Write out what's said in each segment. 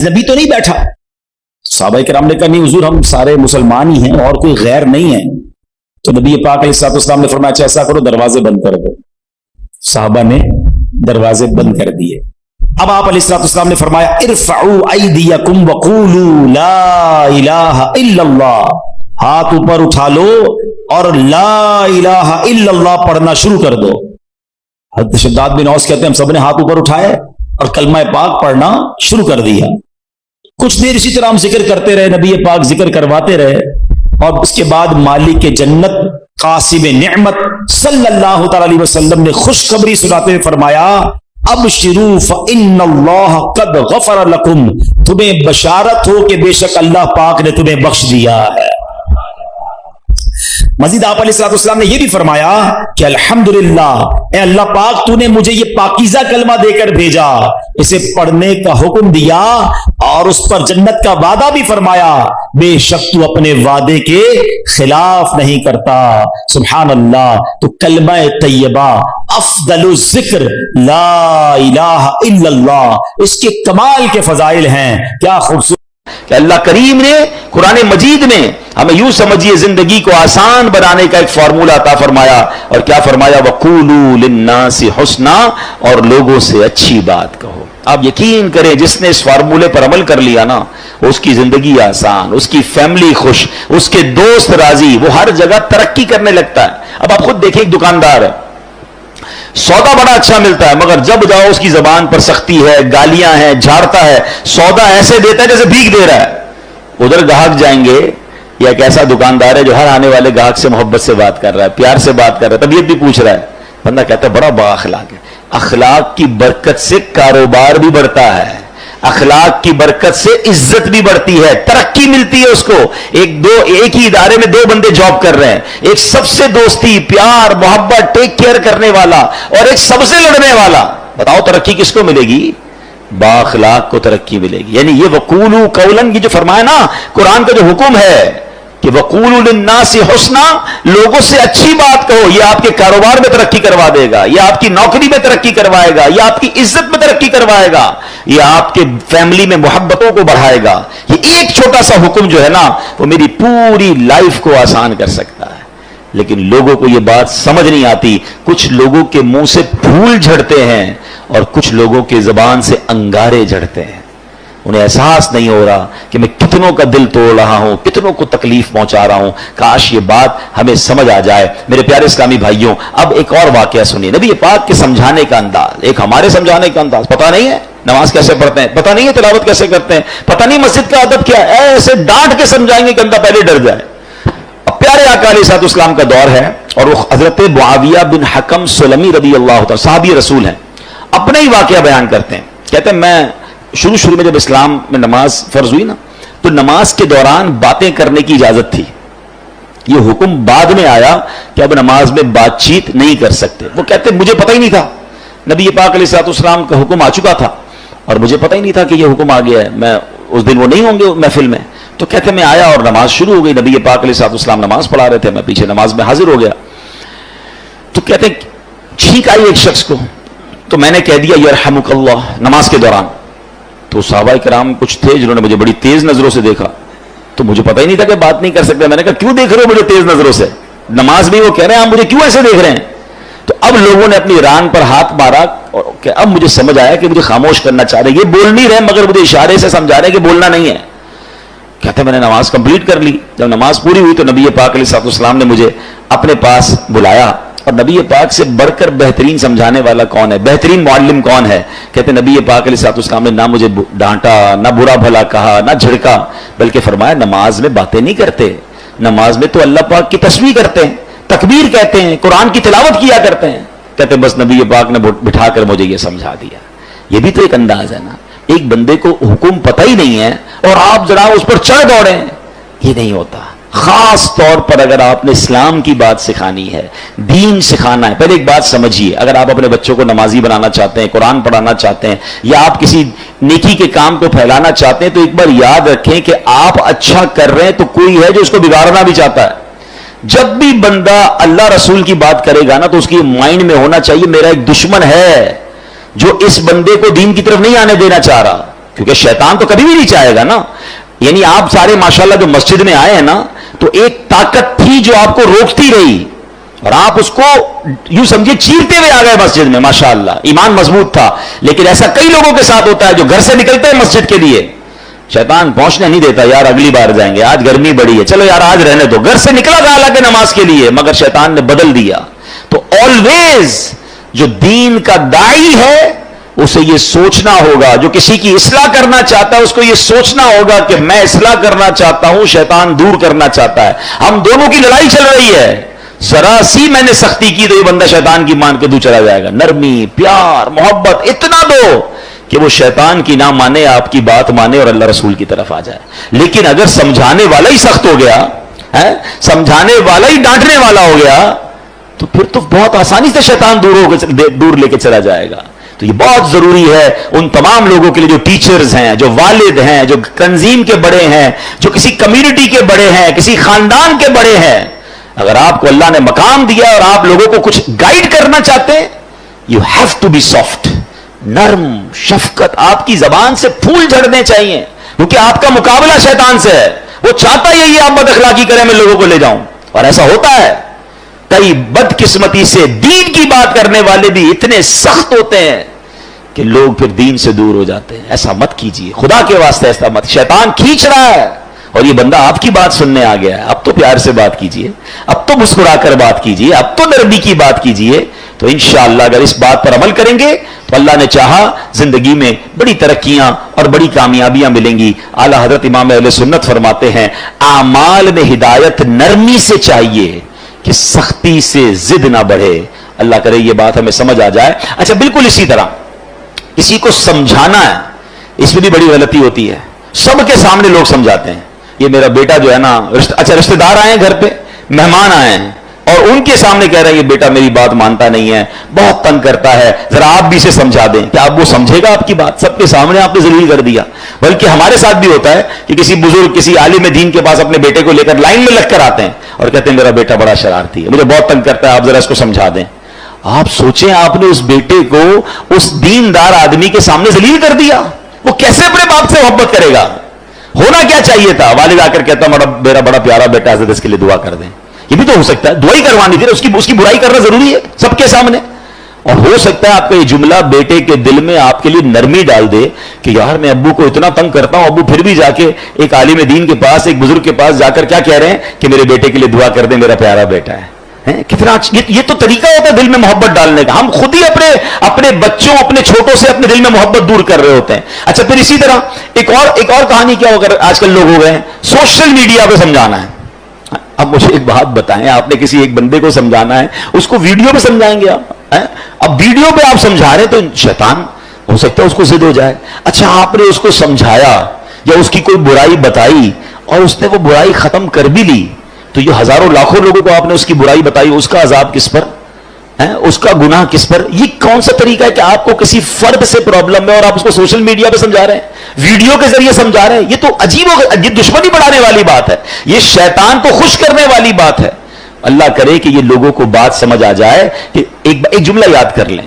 نبی تو نہیں بیٹھا. صحابہ کرام نے کہا نہیں حضور ہم سارے مسلمان ہی ہیں اور کوئی غیر نہیں ہے. تو نبی پاک علیہ الصلوۃ والسلام نے فرمایا اچھا ایسا کرو دروازے بند کر دو. صحابہ نے دروازے بند کر دیے. اب آپ علیہ الصلوۃ والسلام نے فرمایا ارفعوا ایدیکم وقولوا لا الہ الا اللہ. ہاتھ اوپر اٹھا لو اور لا الہ الا اللہ پڑھنا شروع کر دو. حضرت شداد بن اوس کہتے ہیں ہم سب نے ہاتھ اوپر اٹھائے اور کلمہ پاک پڑھنا شروع کر دیا. کچھ دیر اسی طرح ہم ذکر کرتے رہے, نبی پاک ذکر کرواتے رہے, اور اس کے بعد مالک جنت قاسم نعمت صلی اللہ تعالی علیہ وسلم نے خوشخبری سناتے ہوئے فرمایا ابشروا فإن اللہ قد غفر لکم, تمہیں بشارت ہو کہ بے شک اللہ پاک نے تمہیں بخش دیا ہے. مزید آپ علیہ الصلوۃ والسلام نے یہ بھی فرمایا کہ الحمدللہ اے اللہ پاک تو نے مجھے یہ پاکیزہ کلمہ دے کر بھیجا, اسے پڑھنے کا حکم دیا اور اس پر جنت کا وعدہ بھی فرمایا, بے شک تو اپنے وعدے کے خلاف نہیں کرتا. سبحان اللہ. تو کلمہ طیبہ افضل الذکر لا الہ الا اللہ, اس کے کمال کے فضائل ہیں. کیا خوبصورت کہ اللہ کریم نے قرآن مجید میں ہمیں یوں سمجھیے زندگی کو آسان بنانے کا ایک فارمولہ عطا فرمایا. اور کیا فرمایا وَقُولُوا لِلنَّاسِ حُسْنًا, اور لوگوں سے اچھی بات کہو. آپ یقین کریں جس نے اس فارمولے پر عمل کر لیا نا اس کی زندگی آسان, اس کی فیملی خوش, اس کے دوست راضی, وہ ہر جگہ ترقی کرنے لگتا ہے. اب آپ خود دیکھیں ایک دکاندار ہے, سودا بڑا اچھا ملتا ہے مگر جب جاؤ اس کی زبان پر سختی ہے, گالیاں ہیں, جھاڑتا ہے, سودا ایسے دیتا ہے جیسے بھیک دے رہا ہے. ادھر گاہک جائیں گے, یا ایک ایسا دکاندار ہے جو ہر آنے والے گاہک سے محبت سے بات کر رہا ہے, پیار سے بات کر رہا ہے, طبیعت بھی پوچھ رہا ہے. بندہ کہتا ہے بڑا با اخلاق ہے. اخلاق کی برکت سے کاروبار بھی بڑھتا ہے, اخلاق کی برکت سے عزت بھی بڑھتی ہے, ترقی ملتی ہے اس کو. ایک ہی ادارے میں دو بندے جاب کر رہے ہیں, ایک سب سے دوستی پیار محبت ٹیک کیئر کرنے والا اور ایک سب سے لڑنے والا. بتاؤ ترقی کس کو ملے گی؟ با اخلاق کو ترقی ملے گی. یعنی یہ وقولوا قولا کی جو فرمایا نا قرآن کا جو حکم ہے کہ وقولوا للناس حسنا, لوگوں سے اچھی بات کہو, یہ آپ کے کاروبار میں ترقی کروا دے گا, یہ آپ کی نوکری میں ترقی کروائے گا, یہ آپ کی عزت میں ترقی کروائے گا, یہ آپ کے فیملی میں محبتوں کو بڑھائے گا. یہ ایک چھوٹا سا حکم جو ہے نا وہ میری پوری لائف کو آسان کر سکتا ہے. لیکن لوگوں کو یہ بات سمجھ نہیں آتی. کچھ لوگوں کے منہ سے پھول جھڑتے ہیں اور کچھ لوگوں کے زبان سے انگارے جھڑتے ہیں. انہیں احساس نہیں ہو رہا کہ میں کتنوں کا دل توڑ رہا ہوں, کتنوں کو تکلیف پہنچا رہا ہوں. کاش یہ بات ہمیں سمجھ آ جائے. میرے پیارے اسلامی بھائیوں, اب ایک اور واقعہ سنیے. نبی پاک کے سمجھانے کا انداز, ایک ہمارے سمجھانے کا انداز. پتہ نہیں ہے نماز کیسے پڑھتے ہیں, پتہ نہیں ہے تلاوت کیسے کرتے ہیں, پتہ نہیں مسجد کا ادب کیا ہے, ایسے ڈانٹ کے سمجھائیں گے کہ بندہ پہلے ڈر جائے. اب پیارے آقا علیہ الصلوۃ والسلام کا دور ہے اور وہ حضرت معاویہ بن حکم سلمی رضی اللہ تعالی صحابی رسول ہیں. اپنا ہی واقعہ بیان کرتے ہیں. کہتے ہیں میں شروع میں جب اسلام میں نماز فرض ہوئی نا تو نماز کے دوران باتیں کرنے کی اجازت تھی. یہ حکم بعد میں آیا کہ اب نماز میں بات چیت نہیں کر سکتے. وہ کہتے ہیں مجھے پتہ ہی نہیں تھا, نبی پاک علیہ الصلوۃ والسلام کا حکم آ چکا تھا اور مجھے پتہ ہی نہیں تھا کہ یہ حکم آ گیا ہے. میں اس دن وہ نہیں ہوں گے محفل میں. تو کہتے ہیں میں آیا اور نماز شروع ہو گئی. نبی پاک علیہ الصلوۃ والسلام نماز پڑھا رہے تھے, میں پیچھے نماز میں حاضر ہو گیا. تو کہتے ہیں چھینک آئی ایک شخص کو, تو میں نے کہہ دیا یرحمک اللہ نماز کے دوران. تو صحابہ کرام کچھ تھے جنہوں نے مجھے بڑی تیز نظروں سے دیکھا, تو مجھے پتہ ہی نہیں تھا کہ بات نہیں کر سکتے. میں نے کہا کیوں دیکھ رہے ہو مجھے تیز نظروں سے, نماز میں وہ کہہ رہے ہیں آپ مجھے کیوں ایسے دیکھ رہے ہیں. تو اب لوگوں نے اپنی ران پر ہاتھ مارا کہ اب مجھے سمجھ آیا کہ مجھے خاموش کرنا چاہ رہے, یہ بول نہیں رہے مگر مجھے اشارے سے سمجھا رہے ہیں کہ بولنا نہیں ہے. کہتے میں نے نماز کمپلیٹ کر لی. جب نماز پوری ہوئی تو نبی پاک علیہ الصلوۃ والسلام نے مجھے اپنے پاس بلایا. اور نبی پاک سے بڑھ کر بہترین سمجھانے والا کون ہے, بہترین معلم کون ہے؟ کہتے نبی پاک علیہ الصلوۃ والسلام نے نہ مجھے ڈانٹا, نہ برا بھلا کہا, نہ جھڑکا, بلکہ فرمایا نماز میں باتیں نہیں کرتے, نماز میں تو اللہ پاک کی تسبیح کرتے ہیں, تکبیر کہتے ہیں, قرآن کی تلاوت کیا کرتے ہیں. کہتے بس نبی پاک نے بٹھا کر مجھے یہ سمجھا دیا. یہ بھی تو ایک انداز ہے نا, ایک بندے کو حکم پتہ ہی نہیں ہے اور آپ ذرا اس پر چڑھ دوڑیں, یہ نہیں ہوتا. خاص طور پر اگر آپ نے اسلام کی بات سکھانی ہے, دین سکھانا ہے. پہلے ایک بات سمجھیے, اگر آپ اپنے بچوں کو نمازی بنانا چاہتے ہیں, قرآن پڑھانا چاہتے ہیں, یا آپ کسی نیکی کے کام کو پھیلانا چاہتے ہیں, تو ایک بار یاد رکھیں کہ آپ اچھا کر رہے ہیں تو کوئی ہے جو اس کو بگاڑنا بھی چاہتا ہے. جب بھی بندہ اللہ رسول کی بات کرے گا نا تو اس کی مائنڈ میں ہونا چاہیے میرا ایک دشمن ہے جو اس بندے کو دین کی طرف نہیں آنے دینا چاہ رہا. کیونکہ شیطان تو کبھی بھی نہیں چاہے گا نا. یعنی آپ سارے ماشاءاللہ جو مسجد میں آئے ہیں نا, تو ایک طاقت تھی جو آپ کو روکتی رہی, اور آپ اس کو یوں سمجھے چیرتے ہوئے آ گئے مسجد میں, ماشاءاللہ ایمان مضبوط تھا. لیکن ایسا کئی لوگوں کے ساتھ ہوتا ہے جو گھر سے نکلتے ہیں مسجد کے لیے, شیطان پہنچنے نہیں دیتا, یار اگلی بار جائیں گے, آج گرمی بڑی ہے, چلو یار آج رہنے دو. گھر سے نکلا تھا حالانکہ نماز کے لیے, مگر شیطان نے بدل دیا. تو آلویز جو دین کا داعی ہے اسے یہ سوچنا ہوگا, جو کسی کی اصلاح کرنا چاہتا ہے اس کو یہ سوچنا ہوگا کہ میں اصلاح کرنا چاہتا ہوں, شیطان دور کرنا چاہتا ہے. ہم دونوں کی لڑائی چل رہی ہے, ذرا سی میں نے سختی کی تو یہ بندہ شیطان کی مان کے دور چلا جائے گا. نرمی, پیار, محبت اتنا دو کہ وہ شیطان کی نہ مانے, آپ کی بات مانے اور اللہ رسول کی طرف آ جائے. لیکن اگر سمجھانے والا ہی سخت ہو گیا, سمجھانے والا ہی ڈانٹنے والا ہو گیا, تو پھر تو بہت آسانی سے شیطان دور لے کے چلا جائے گا. تو یہ بہت ضروری ہے ان تمام لوگوں کے لیے جو ٹیچرز ہیں, جو والد ہیں, جو تنظیم کے بڑے ہیں, جو کسی کمیونٹی کے بڑے ہیں, کسی خاندان کے بڑے ہیں. اگر آپ کو اللہ نے مقام دیا اور آپ لوگوں کو کچھ گائیڈ کرنا چاہتے ہیں, you have to be soft, نرم, شفقت. آپ کی زبان سے پھول جھڑنے چاہیے, کیونکہ آپ کا مقابلہ شیطان سے ہے. وہ چاہتا یہی آپ بد اخلاقی کریں, میں لوگوں کو لے جاؤں, اور ایسا ہوتا ہے. کئی بدقسمتی سے دین کی بات کرنے والے بھی اتنے سخت ہوتے ہیں کہ لوگ پھر دین سے دور ہو جاتے ہیں. ایسا مت کیجیے, خدا کے واسطے ایسا مت. شیطان کھینچ رہا ہے اور یہ بندہ آپ کی بات سننے آ گیا ہے. اب تو پیار سے بات کیجیے, اب تو مسکرا کر بات کیجیے, اب تو نرمی کی بات کیجیے. تو انشاءاللہ اگر اس بات پر عمل کریں گے تو اللہ نے چاہا زندگی میں بڑی ترقیاں اور بڑی کامیابیاں ملیں گی. اعلیٰ حضرت امام اہل سنت فرماتے ہیں, اعمال میں ہدایت نرمی سے چاہیے کہ سختی سے ضد نہ بڑھے. اللہ کرے یہ بات ہمیں سمجھ آ جائے. اچھا, بالکل اسی طرح کسی کو سمجھانا ہے, اس میں بھی بڑی غلطی ہوتی ہے. سب کے سامنے لوگ سمجھاتے ہیں, یہ میرا بیٹا جو ہے نا, اچھا رشتہ دار آئے ہیں گھر پہ, مہمان آئے ہیں, اور ان کے سامنے کہہ رہے ہیں یہ بیٹا میری بات مانتا نہیں ہے, بہت تنگ کرتا ہے, ذرا آپ بھی اسے سمجھا دیں. کیا آپ وہ سمجھے گا آپ کی بات؟ سب کے سامنے آپ نے ذلیل کر دیا. بلکہ ہمارے ساتھ بھی ہوتا ہے کہ کسی بزرگ, کسی عالم دین کے پاس اپنے بیٹے کو لے کر لائن میں لگ کر آتے ہیں اور کہتے ہیں میرا بیٹا بڑا شرارتی ہے, مجھے بہت تنگ کرتا ہے, آپ ذرا اس کو سمجھا دیں. آپ سوچیں, آپ نے اس بیٹے کو اس دیندار آدمی کے سامنے ذلیل کر دیا, وہ کیسے اپنے باپ سے محبت کرے گا؟ ہونا کیا چاہیے تھا, والد آ کر کہتا میرا بڑا پیارا بیٹا حضرت, اس کے لیے دعا کر دیں. یہ بھی تو ہو سکتا ہے, دعائی کروانی تھی, اس کی برائی کرنا ضروری ہے سب کے سامنے. اور ہو سکتا ہے آپ کا یہ جملہ بیٹے کے دل میں آپ کے لیے نرمی ڈال دے کہ یار میں ابو کو اتنا تنگ کرتا ہوں, ابو پھر بھی جا کے ایک عالم دین کے پاس, ایک بزرگ کے پاس جا کر کیا کہہ رہے ہیں کہ میرے بیٹے کے لیے دعا کر دیں, میرا پیارا بیٹا ہے. کتنا یہ تو طریقہ ہوتا ہے دل میں محبت ڈالنے کا. ہم خود ہی اپنے بچوں, اپنے چھوٹوں سے اپنے دل میں محبت دور کر رہے ہوتے ہیں. اچھا, پھر اسی طرح ایک اور کہانی کیا ہو کر آج کل لوگ ہو گئے ہیں, سوشل میڈیا پہ سمجھانا ہے. اب مجھے ایک بات بتائیں, آپ نے کسی ایک بندے کو سمجھانا ہے, اس کو ویڈیو پہ سمجھائیں گے آپ. اب ویڈیو پہ آپ سمجھا رہے ہیں تو شیطان ہو سکتا ہے اس کو ضد ہو جائے. اچھا, آپ نے اس کو سمجھایا یا اس کی کوئی برائی بتائی اور اس نے وہ برائی ختم کر بھی لی, تو یہ ہزاروں لاکھوں لوگوں کو آپ نے اس کی برائی بتائی, اس کا عذاب کس پر ہے, اس کا گناہ کس پر؟ یہ کون سا طریقہ ہے کہ آپ کو کسی فرد سے پرابلم ہے اور آپ اس کو سوشل میڈیا پہ سمجھا رہے ہیں, ویڈیو کے ذریعے سمجھا رہے ہیں؟ یہ تو عجیب یہ دشمنی بڑھانے والی بات ہے, یہ شیطان کو خوش کرنے والی بات ہے. اللہ کرے کہ یہ لوگوں کو بات سمجھ آ جائے کہ ایک جملہ یاد کر لیں,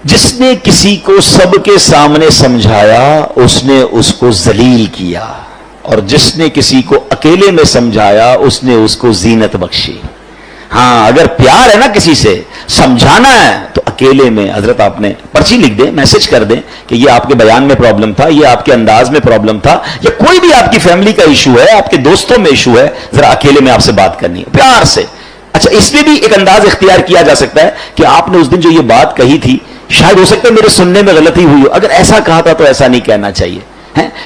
جس نے کسی کو سب کے سامنے سمجھایا اس نے اس کو ذلیل کیا, اور جس نے کسی کو اکیلے میں سمجھایا اس نے اس کو زینت بخشی. ہاں, اگر پیار ہے نا کسی سے, سمجھانا ہے تو اکیلے میں, حضرت آپ نے پرچی لکھ دیں, میسج کر دیں کہ یہ آپ کے بیان میں پرابلم تھا, یہ آپ کے انداز میں پرابلم تھا, یا کوئی بھی آپ کی فیملی کا ایشو ہے, آپ کے دوستوں میں ایشو ہے, ذرا اکیلے میں آپ سے بات کرنی ہے پیار سے. اچھا, اس میں بھی ایک انداز اختیار کیا جا سکتا ہے کہ آپ نے اس دن جو یہ بات کہی تھی, شاید ہو سکتا ہے میرے سننے میں غلطی ہوئی ہو, اگر ایسا کہا تھا تو ایسا نہیں کہنا چاہیے,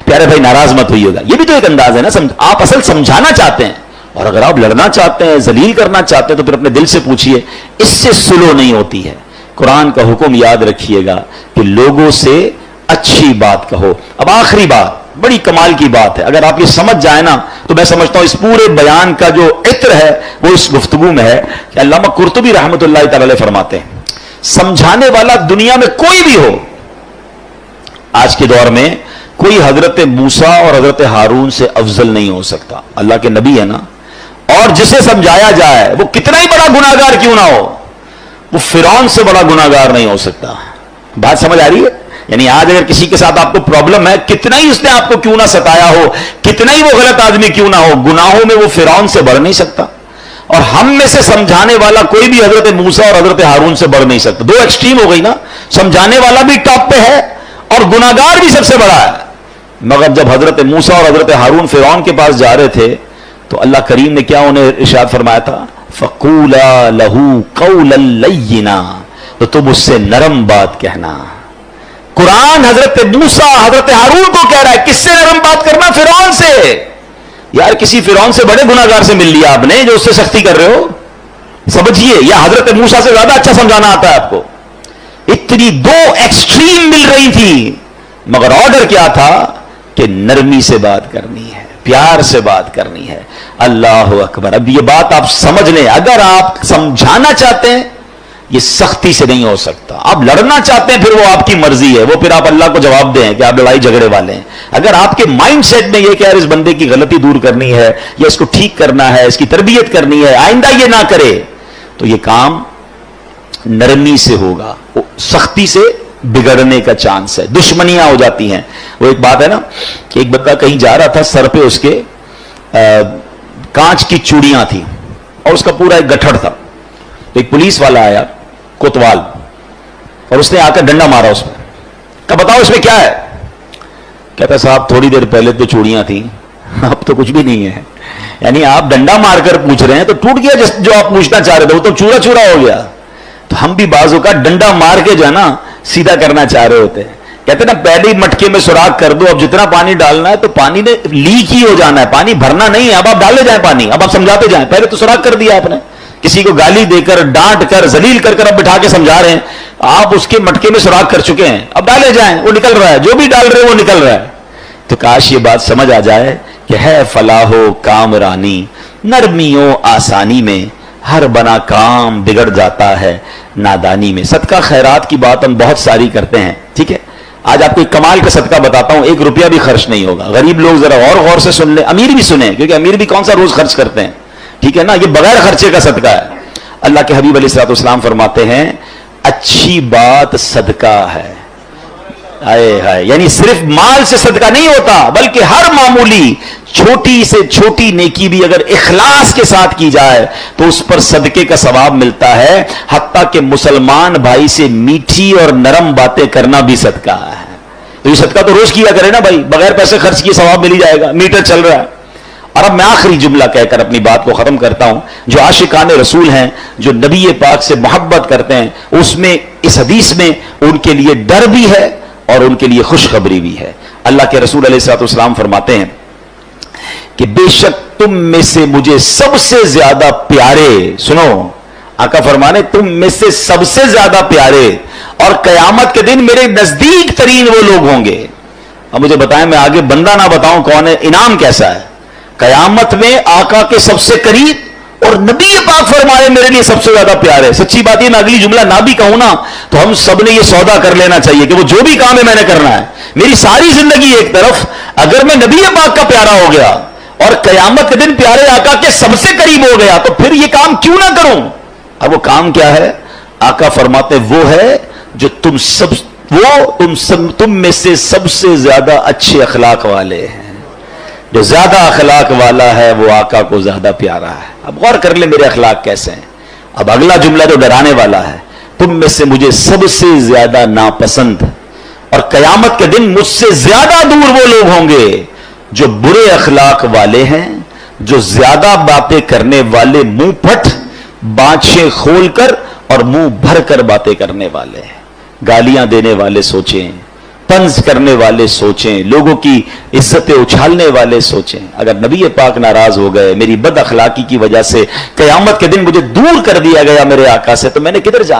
پیارے بھائی ناراض مت ہوئیے گا. یہ بھی تو ایک انداز ہے نا, آپ اصل سمجھانا چاہتے ہیں, اور اگر آپ لڑنا چاہتے ہیں, ذلیل کرنا چاہتے ہیں, تو پھر اپنے دل سے پوچھیے, اس سے سلو نہیں ہوتی ہے. قرآن کا حکم یاد رکھیے گا کہ لوگوں سے اچھی بات کہو. اب آخری بات بڑی کمال کی بات ہے, اگر آپ یہ سمجھ جائیں نا تو میں سمجھتا ہوں اس پورے بیان کا جو عطر ہے وہ اس گفتگو میں ہے. کہ علامہ قرطبی رحمۃ اللہ تعالی علیہ فرماتے ہیں, سمجھانے والا دنیا میں کوئی بھی ہو, آج کے دور میں کوئی حضرت موسیٰ اور حضرت ہارون سے افضل نہیں ہو سکتا. اللہ کے نبی ہے نا, اور جسے سمجھایا جائے وہ کتنا ہی بڑا گناہگار کیوں نہ ہو, وہ فرعون سے بڑا گناہگار نہیں ہو سکتا. بات سمجھ آ رہی ہے؟ یعنی آج اگر کسی کے ساتھ آپ کو پرابلم ہے، کتنا ہی اس نے آپ کو کیوں نہ ستایا ہو، کتنا ہی وہ غلط آدمی کیوں نہ ہو، گناہوں میں وہ فرعون سے بڑھ نہیں سکتا. اور ہم میں سے سمجھانے والا کوئی بھی حضرت موسیٰ اور حضرت ہارون سے بڑھ نہیں سکتا. دو ایکسٹریم ہو گئی نا، سمجھانے والا بھی ٹاپ پہ ہے اور گناہگار بھی سب سے بڑا ہے. مگر جب حضرت موسیٰ اور حضرت ہارون فرعون کے پاس جا رہے تھے تو اللہ کریم نے کیا انہیں ارشاد فرمایا تھا؟ فَقُولَا لَهُ قَوْلًا لَيِّنًا، تو تم اس سے نرم بات کہنا. قرآن حضرت موسیٰ حضرت ہارون کو کہہ رہا ہے کس سے نرم بات کرنا؟ فرعون سے. یار کسی فرعون سے بڑے گناہگار سے مل لیا آپ نے جو اس سے سختی کر رہے ہو. سمجھیے، یا حضرت موسیٰ سے زیادہ اچھا سمجھانا آتا ہے آپ کو. اتنی دو ایکسٹریم مل رہی تھی، مگر آرڈر کیا تھا کہ نرمی سے بات کرنی ہے، پیار سے بات کرنی ہے. اللہ اکبر. اب یہ بات آپ سمجھ لیں، اگر آپ سمجھانا چاہتے ہیں یہ سختی سے نہیں ہو سکتا. آپ لڑنا چاہتے ہیں پھر وہ آپ کی مرضی ہے، وہ پھر آپ اللہ کو جواب دیں کہ آپ لڑائی جھگڑے والے ہیں. اگر آپ کے مائنڈ سیٹ میں یہ کہ یار اس بندے کی غلطی دور کرنی ہے یا اس کو ٹھیک کرنا ہے، اس کی تربیت کرنی ہے، آئندہ یہ نہ کرے، تو یہ کام نرمی سے ہوگا. سختی سے بگڑنے کا چانس ہے، دشمنیاں ہو جاتی ہیں. وہ ایک بات ہے نا کہ ایک بندہ کہیں جا رہا تھا، سر پہ اس کے کانچ کی چوڑیاں تھیں اور اس کا پورا ایک گٹھڑ تھا. تو ایک پولیس والا آیا کوتوال اور اس نے آ کر ڈنڈا مارا اس میں. کہ بتاؤ اس میں کیا ہے؟ کہتا صاحب تھوڑی دیر پہلے تو چوڑیاں تھیں، اب تو کچھ بھی نہیں ہے. یعنی آپ ڈنڈا مار کر پوچھ رہے ہیں تو ٹوٹ گیا جو آپ پوچھنا چاہ رہے تھے، وہ تو چورا چورا ہو گیا. تو ہم بھی بعضوں کا ڈنڈا مار کے جو ہے نا سیدھا کرنا چاہ رہے ہوتے ہیں. کہتے نا پہلے مٹکے میں سوراخ کر دو، اب جتنا پانی ڈالنا ہے تو پانی نے لیک ہی ہو جانا ہے، پانی بھرنا نہیں ہے. اب آپ ڈالے جائیں پانی، اب آپ سمجھاتے جائیں. پہلے تو سوراخ کر دیا آپ نے، کسی کو گالی دے کر ڈانٹ کر ذلیل کر اب بٹھا کے سمجھا رہے ہیں. آپ اس کے مٹکے میں سوراخ کر چکے ہیں، اب ڈالے جائیں، وہ نکل رہا ہے، جو بھی ڈال رہے وہ نکل رہا ہے. تو کاش یہ بات سمجھ آ جائے کہ ہے فلاح و کامرانی، نرمیوں آسانی میں ہر بنا کام بگڑ جاتا ہے نادانی میں. صدقہ خیرات کی بات ہم بہت ساری کرتے ہیں، ٹھیک ہے. آج آپ کو ایک کمال کا صدقہ بتاتا ہوں، 1 روپیہ بھی خرچ نہیں ہوگا. غریب لوگ ذرا اور غور سے سن لیں، امیر بھی سنیں، کیونکہ امیر بھی کون سا روز خرچ کرتے ہیں، ٹھیک ہے نا. یہ بغیر خرچے کا صدقہ ہے. اللہ کے حبیب علیہ الصلوۃ والسلام فرماتے ہیں اچھی بات صدقہ ہے. ہائے ہائے، یعنی صرف مال سے صدقہ نہیں ہوتا، بلکہ ہر معمولی چھوٹی سے چھوٹی نیکی بھی اگر اخلاص کے ساتھ کی جائے تو اس پر صدقے کا ثواب ملتا ہے. حتیٰ کہ مسلمان بھائی سے میٹھی اور نرم باتیں کرنا بھی صدقہ ہے. تو یہ صدقہ تو روز کیا کرے نا بھائی، بغیر پیسے خرچ کیے ثواب مل ہی جائے گا. میٹر چل رہا ہے. اور اب میں آخری جملہ کہہ کر اپنی بات کو ختم کرتا ہوں. جو عاشقان رسول ہیں، جو نبی پاک سے محبت کرتے ہیں، اس میں اس حدیث میں ان کے لیے ڈر بھی ہے اور ان کے لیے خوشخبری بھی ہے. اللہ کے رسول علیہ الصلوۃ والسلام فرماتے ہیں کہ بے شک تم میں سے مجھے سب سے زیادہ پیارے، سنو آقا فرمانے تم میں سے سب سے زیادہ پیارے اور قیامت کے دن میرے نزدیک ترین وہ لوگ ہوں گے. اب مجھے بتائیں، میں آگے بندہ نہ بتاؤں کون ہے، انعام کیسا ہے. قیامت میں آقا کے سب سے قریب اور نبی پاک فرمائے میرے لیے سب سے زیادہ پیارے. سچی بات یہ میں اگلی جملہ نہ بھی کہوں نا تو ہم سب نے یہ سودا کر لینا چاہیے کہ وہ جو بھی کام ہے میں نے کرنا ہے. میری ساری زندگی ایک طرف، اگر میں نبی پاک کا پیارا ہو گیا اور قیامت کے دن پیارے آقا کے سب سے قریب ہو گیا تو پھر یہ کام کیوں نہ کروں. اب وہ کام کیا ہے؟ آقا فرماتے وہ ہے جو تم میں سے سب سے زیادہ اچھے اخلاق والے ہیں. جو زیادہ اخلاق والا ہے وہ آقا کو زیادہ پیارا ہے. اب غور کر لیں میرے اخلاق کیسے ہیں. اب اگلا جملہ جو ڈرانے والا ہے، تم میں سے مجھے سب سے زیادہ ناپسند اور قیامت کے دن مجھ سے زیادہ دور وہ لوگ ہوں گے جو برے اخلاق والے ہیں، جو زیادہ باتیں کرنے والے، منہ پھٹ، بانچیں کھول کر اور منہ بھر کر باتیں کرنے والے ہیں. گالیاں دینے والے سوچیں، طنز کرنے والے سوچیں، لوگوں کی عزتیں اچھالنے والے سوچیں. اگر نبی پاک ناراض ہو گئے، میری بد اخلاقی کی وجہ سے قیامت کے دن مجھے دور کر دیا گیا میرے آقا سے، تو میں نے کدھر جانا؟